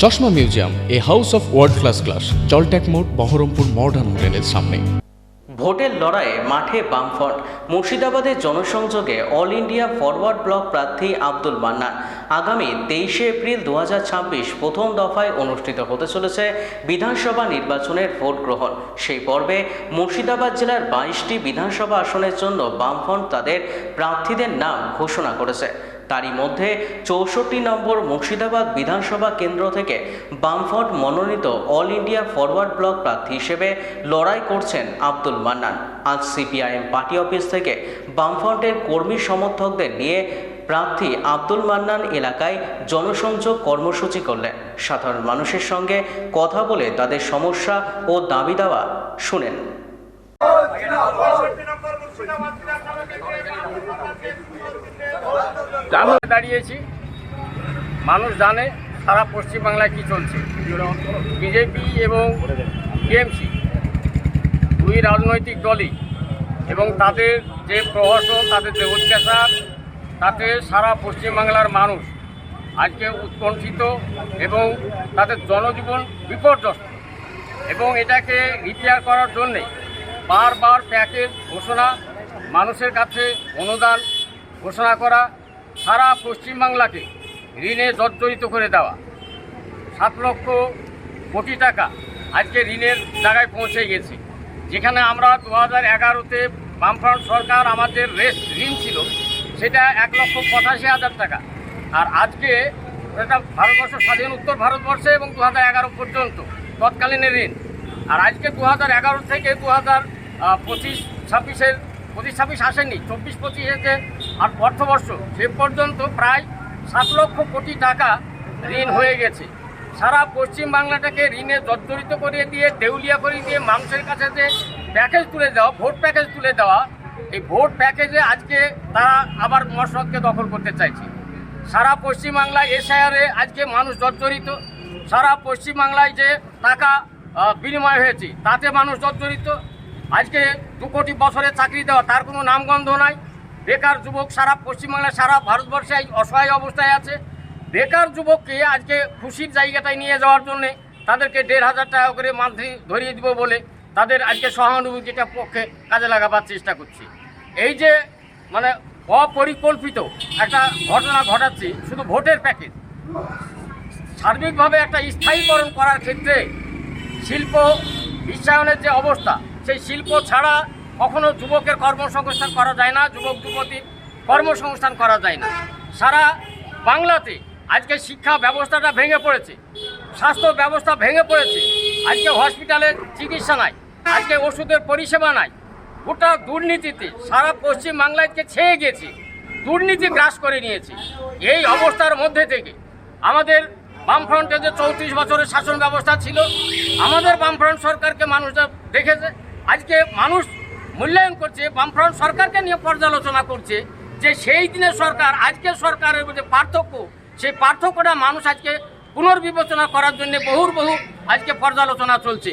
চশমা museum, a house of world class, জলট্যাক মোড়, বহরমপুর মডার্ন হোটেলের সামনে। ভোটের লড়াইয়ে মাঠে বামফ্রন্ট। মুর্শিদাবাদের জনসংযোগে অল ইন্ডিয়া ফরওয়ার্ড ব্লক প্রার্থী আব্দুল মান্নান। আগামী 23শে এপ্রিল 2026 প্রথম দফায় অনুষ্ঠিত হতে চলেছে বিধানসভা নির্বাচনের ভোট গ্রহণ। সেই পর্বে মুর্শিদাবাদ জেলার 22টি বিধানসভা আসনের জন্য বামফ্রন্ট তাদের প্রার্থীদের নাম ঘোষণা করেছে। তারই মধ্যে 64 নম্বর মুর্শিদাবাদ বিধানসভা কেন্দ্র থেকে বামফ্রন্ট মনোনীত অল ইন্ডিয়া ফরওয়ার্ড ব্লক প্রার্থী হিসেবে লড়াই করছেন আব্দুল মান্নান। আজ সিপিআইএম পার্টি অফিস থেকে বামফ্রন্টের কর্মী সমর্থকদের নিয়ে প্রার্থী আব্দুল মান্নান এলাকায় জনসংযোগ কর্মসূচি করলেন। সাধারণ মানুষের সঙ্গে কথা বলে তাদের সমস্যা ও দাবি দাওয়া শুনেন। দাঁড়িয়েছি, মানুষ জানে সারা পশ্চিমবাংলায় কি চলছে। বিজেপি এবং টিএমসি দুই রাজনৈতিক দলই এবং তাদের যে প্রহসন, তাদের যে অত্যাচার, তাতে সারা পশ্চিমবাংলার মানুষ আজকে উৎকণ্ঠিত এবং তাদের জনজীবন বিপর্যস্ত। এবং এটাকে রিপেয়ার করার জন্যে বারবার প্যাকেজ ঘোষণা, মানুষের কাছে অনুদান ঘোষণা করা, সারা পশ্চিমবাংলাকে ঋণে জর্জরিত করে দেওয়া। 7 লক্ষ কোটি টাকা আজকে ঋণের জায়গায় পৌঁছে গেছে। যেখানে আমরা 2011-তে বামফ্রন্ট সরকার আমাদের ঋণ ছিল সেটা 1,85,000 টাকা, আর আজকে এটা ভারতবর্ষ স্বাধীন উত্তর ভারতবর্ষে এবং 2011 পর্যন্ত তৎকালীন ঋণ। আর আজকে 2011 থেকে 2025-26-এর 25-26 আসেনি, 24-25 যে আর অর্থবর্ষ সে পর্যন্ত প্রায় 7 লক্ষ কোটি টাকা ঋণ হয়ে গেছে। সারা পশ্চিমবাংলাটাকে ঋণে জর্জরিত করে দিয়ে, দেউলিয়া করে দিয়ে মানুষের কাছে যে প্যাকেজ তুলে দেওয়া, ভোট প্যাকেজ তুলে দেওয়া, এই ভোট প্যাকেজে আজকে তারা আবার মসনদকে দখল করতে চাইছে। সারা পশ্চিমবাংলায় এসআইআরে আজকে মানুষ জর্জরিত। সারা পশ্চিমবাংলায় যে টাকা বিনিময় হয়েছে তাতে মানুষ জর্জরিত। আজকে 2 কোটি বছরে চাকরি দেওয়া, তার কোনো নামগন্ধ নাই। বেকার যুবক সারা পশ্চিমবাংলায়, সারা ভারতবর্ষে অসহায় অবস্থায় আছে। বেকার যুবককে আজকে খুশির জায়গাটায় নিয়ে যাওয়ার জন্যে তাদেরকে 1,500 টাকা করে মান্থলি ধরিয়ে দিব বলে তাদের আজকে সহানুভূতিটা পক্ষে কাজে লাগাবার চেষ্টা করছি। এই যে মানে অপরিকল্পিত একটা ঘটনা ঘটাচ্ছে শুধু ভোটের প্যাকেজ, সার্বিকভাবে একটা স্থায়ীকরণ করার ক্ষেত্রে শিল্প বিশ্বায়নের যে অবস্থা, সেই শিল্প ছাড়া কখনো যুবকের কর্মসংস্থান করা যায় না, যুবক যুবতীর কর্মসংস্থান করা যায় না। সারা বাংলাতে আজকে শিক্ষা ব্যবস্থাটা ভেঙে পড়েছে, স্বাস্থ্য ব্যবস্থা ভেঙে পড়েছে। আজকে হসপিটালে চিকিৎসা নাই, আজকে ওষুধের পরিষেবা নাই। গোটা দুর্নীতিতে সারা পশ্চিমবাংলাকে ছেয়ে গেছে, দুর্নীতি গ্রাস করে নিয়েছে। এই অবস্থার মধ্যে থেকে আমাদের বামফ্রন্টে যে 34 বছরের শাসন ব্যবস্থা ছিল, আমাদের বামফ্রন্ট সরকারকে মানুষরা দেখেছে। আজকে মানুষ মূল্যায়ন করছে, বামফ্রন্ট সরকারকে নিয়ে পর্যালোচনা করছে যে সেই দিনের সরকার আজকের সরকারের মধ্যে পার্থক্য, সেই পার্থক্যটা মানুষ আজকে পুনর্বিবেচনা করার জন্য বহু আজকে পর্যালোচনা চলছে।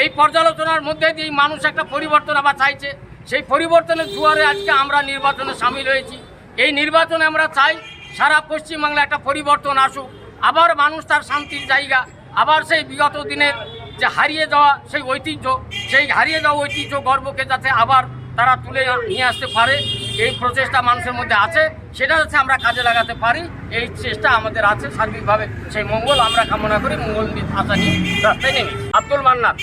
এই পর্যালোচনার মধ্যে দিয়ে মানুষ একটা পরিবর্তন আবার চাইছে। সেই পরিবর্তনের জোয়ারে আজকে আমরা নির্বাচনে সামিল হয়েছি। এই নির্বাচনে আমরা চাই সারা পশ্চিমবাংলায় একটা পরিবর্তন আসুক, আবার মানুষ তার শান্তির জায়গা, আবার সেই বিগত দিনের যে হারিয়ে যাওয়া সেই ঐতিহ্য, সেই হারিয়ে যাওয়া ঐতিহ্য গর্বকে যাতে আবার তারা তুলে নিয়ে আসতে পারে, এই প্রচেষ্টা মানুষের মধ্যে আছে। সেটা যাতে আমরা কাজে লাগাতে পারি, এই চেষ্টা আমাদের আছে সার্বিকভাবে। সেই মঙ্গল আমরা কামনা করি, মঙ্গল আশা নিয়ে রাস্তায় নেমে আব্দুল মান্নান।